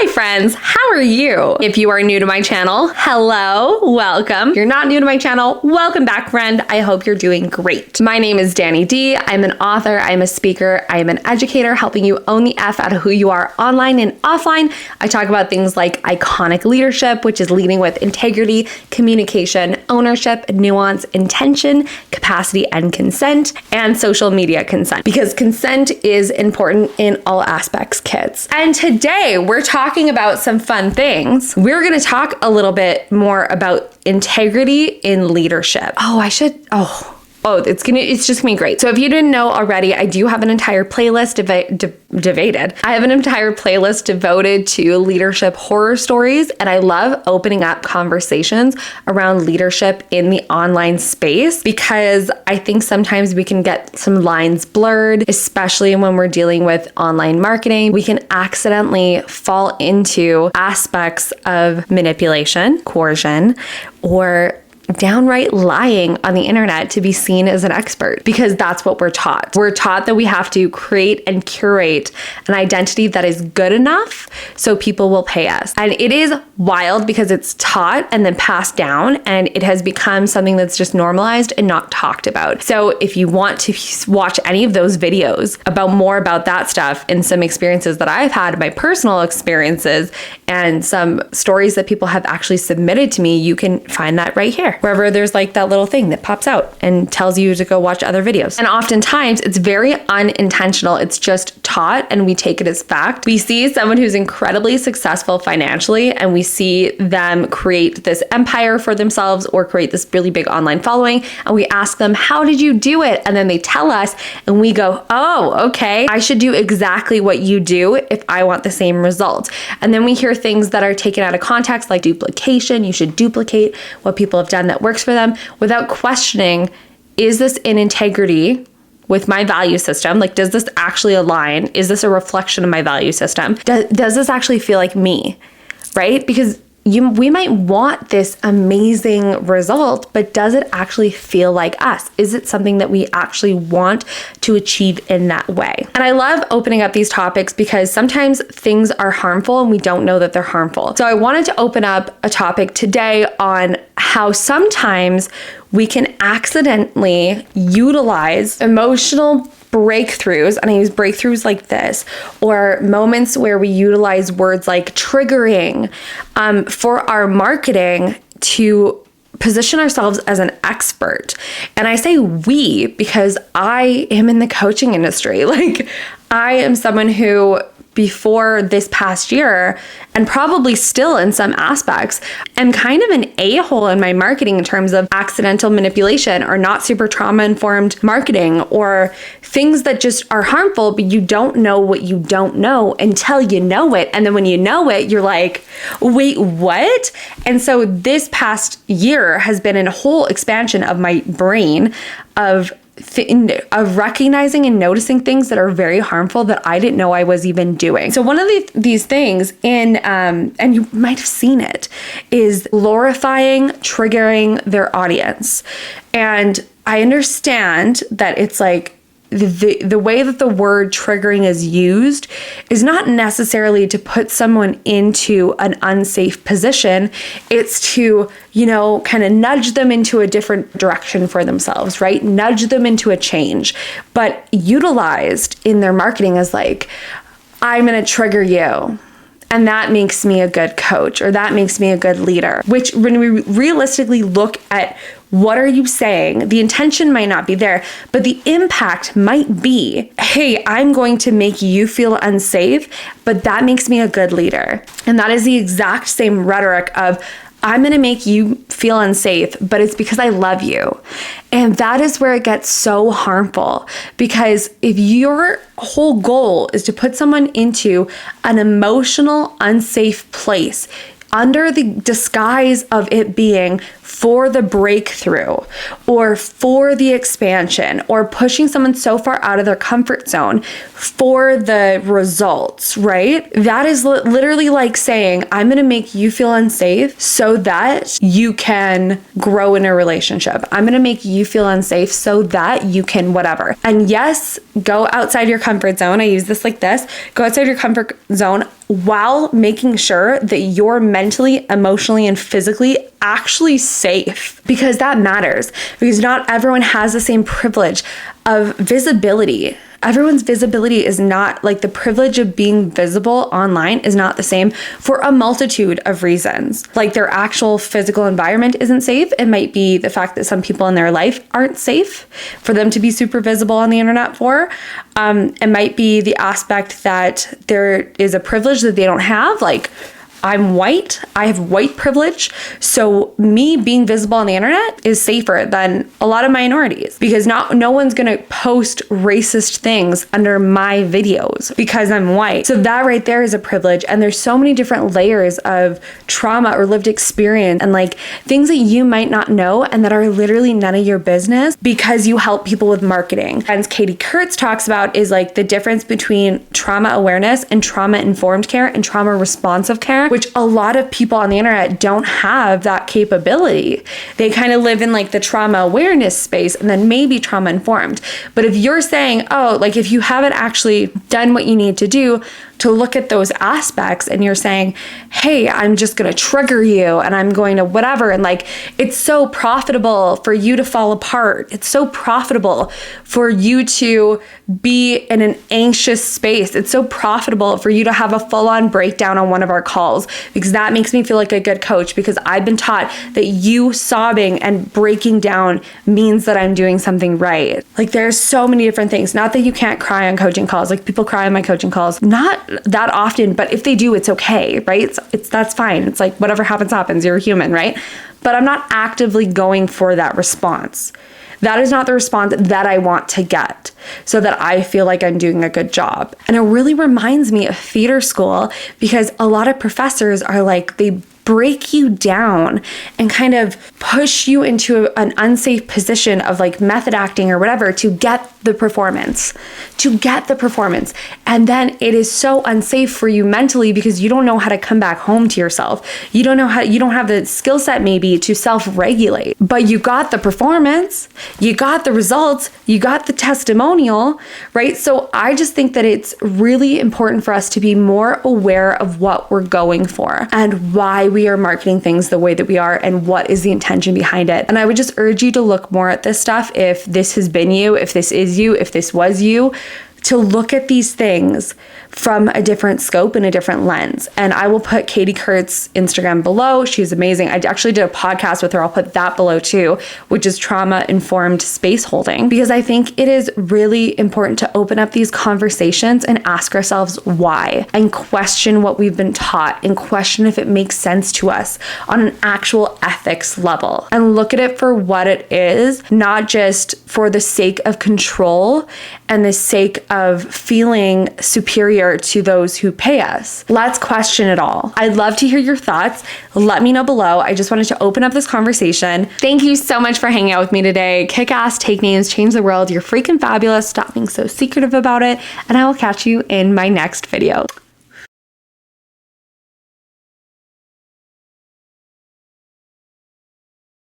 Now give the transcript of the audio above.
Hi friends, how are you? If you are new to my channel, hello, welcome. If you're not new to my channel, welcome back, friend. I hope you're doing great. My name is Danny D. I'm an author, I'm a speaker, I'm an educator helping you own the F out of who you are online and offline. I talk about things like iconic leadership, which is leading with integrity, communication, ownership, nuance, intention, capacity, and consent, and social media consent, because consent is important in all aspects, kids. And today we're talking about some fun things. We're going to talk a little bit more about integrity in leadership. It's just gonna be great. So if you didn't know already, I do have an entire playlist devoted to leadership horror stories, and I love opening up conversations around leadership in the online space because I think sometimes we can get some lines blurred, especially when we're dealing with online marketing. We can accidentally fall into aspects of manipulation, coercion, or downright lying on the internet to be seen as an expert, because that's what we're taught. We're taught that we have to create and curate an identity that is good enough so people will pay us. And it is wild because it's taught and then passed down, and it has become something that's just normalized and not talked about. So if you want to watch any of those videos about more about that stuff and some experiences that I've had, my personal experiences, and some stories that people have actually submitted to me, you can find that right here, wherever there's like that little thing that pops out and tells you to go watch other videos. And oftentimes it's very unintentional. It's just taught and we take it as fact. We see someone who's incredibly successful financially and we see them create this empire for themselves or create this really big online following, and we ask them, how did you do it? And then they tell us and we go, oh, okay, I should do exactly what you do if I want the same results. And then we hear things that are taken out of context, like duplication. You should duplicate what people have done that works for them, without questioning, is this in integrity with my value system? Like, does this actually align? Is this a reflection of my value system? Does this actually feel like me, right? Because we might want this amazing result, but does it actually feel like us? Is it something that we actually want to achieve in that way? And I love opening up these topics because sometimes things are harmful and we don't know that they're harmful. So I wanted to open up a topic today on how sometimes we can accidentally utilize emotional breakthroughs, and I use breakthroughs like this, or moments where we utilize words like triggering for our marketing to position ourselves as an expert. And I say we because I am in the coaching industry. Like, I am someone who, before this past year, and probably still in some aspects, I'm kind of an a-hole in my marketing in terms of accidental manipulation or not super trauma-informed marketing, or things that just are harmful, but you don't know what you don't know until you know it. And then when you know it, you're like, wait, what? And so this past year has been a whole expansion of my brain of recognizing and noticing things that are very harmful that I didn't know I was even doing. So one of these things and you might have seen it, is glorifying, triggering their audience. And I understand that it's like, the way that the word triggering is used is not necessarily to put someone into an unsafe position. It's to, kind of nudge them into a different direction for themselves, right? Nudge them into a change, but utilized in their marketing as like, I'm going to trigger you, and that makes me a good coach, or that makes me a good leader. Which, when we realistically look at what are you saying, the intention might not be there, but the impact might be, hey, I'm going to make you feel unsafe, but that makes me a good leader. And that is the exact same rhetoric of, I'm going to make you feel unsafe, but it's because I love you. And that is where it gets so harmful, because if your whole goal is to put someone into an emotional, unsafe place under the disguise of it being for the breakthrough or for the expansion or pushing someone so far out of their comfort zone for the results, right? That is literally like saying, I'm going to make you feel unsafe so that you can grow in a relationship. I'm going to make you feel unsafe so that you can whatever. And yes, go outside your comfort zone. I use this like this. Go outside your comfort zone while making sure that you're mentally, emotionally, and physically actually safe, because that matters, because not everyone has the same privilege of visibility. Everyone's visibility is not, like, the privilege of being visible online is not the same for a multitude of reasons. Like, their actual physical environment isn't safe. It might be the fact that some people in their life aren't safe for them to be super visible on the internet for. It might be the aspect that there is a privilege that they don't have, like, I'm white, I have white privilege, so me being visible on the internet is safer than a lot of minorities, because no one's gonna post racist things under my videos because I'm white. So that right there is a privilege, and there's so many different layers of trauma or lived experience and like things that you might not know and that are literally none of your business because you help people with marketing. And Katie Kurtz talks about is like the difference between trauma awareness and trauma informed care and trauma responsive care, which a lot of people on the internet don't have that capability. They kind of live in like the trauma awareness space and then maybe trauma informed. But if you're saying, oh, like if you haven't actually done what you need to do to look at those aspects and you're saying, hey, I'm just going to trigger you and I'm going to whatever. And like, it's so profitable for you to fall apart. It's so profitable for you to be in an anxious space. It's so profitable for you to have a full-on breakdown on one of our calls, because that makes me feel like a good coach, because I've been taught that you sobbing and breaking down means that I'm doing something right. Like, there's so many different things. Not that you can't cry on coaching calls. Like, people cry on my coaching calls. Not that often, but if they do, it's okay, right? That's fine. It's like whatever happens, happens. You're a human, right? But I'm not actively going for that response. That is not the response that I want to get so that I feel like I'm doing a good job. And it really reminds me of theater school, because a lot of professors are like, they break you down and kind of push you into an unsafe position of like method acting or whatever to get the performance. And then it is so unsafe for you mentally, because you don't know how to come back home to yourself. You don't have the skill set maybe to self-regulate, but you got the performance, you got the results, you got the testimonial, right? So I just think that it's really important for us to be more aware of what we're going for and why we are marketing things the way that we are and what is the intention behind it. And I would just urge you to look more at this stuff if this has been you, if this is you, if this was you, to look at these things from a different scope and a different lens. And I will put Katie Kurtz's Instagram below. She's amazing. I actually did a podcast with her. I'll put that below too, which is trauma informed space holding, because I think it is really important to open up these conversations and ask ourselves why, and question what we've been taught, and question if it makes sense to us on an actual ethics level, and look at it for what it is, not just for the sake of control and the sake of feeling superior to those who pay us. Let's question it all. I'd love to hear your thoughts. Let me know below. I just wanted to open up this conversation. Thank you so much for hanging out with me today. Kick ass, take names, change the world. You're freaking fabulous. Stop being so secretive about it. And I will catch you in my next video.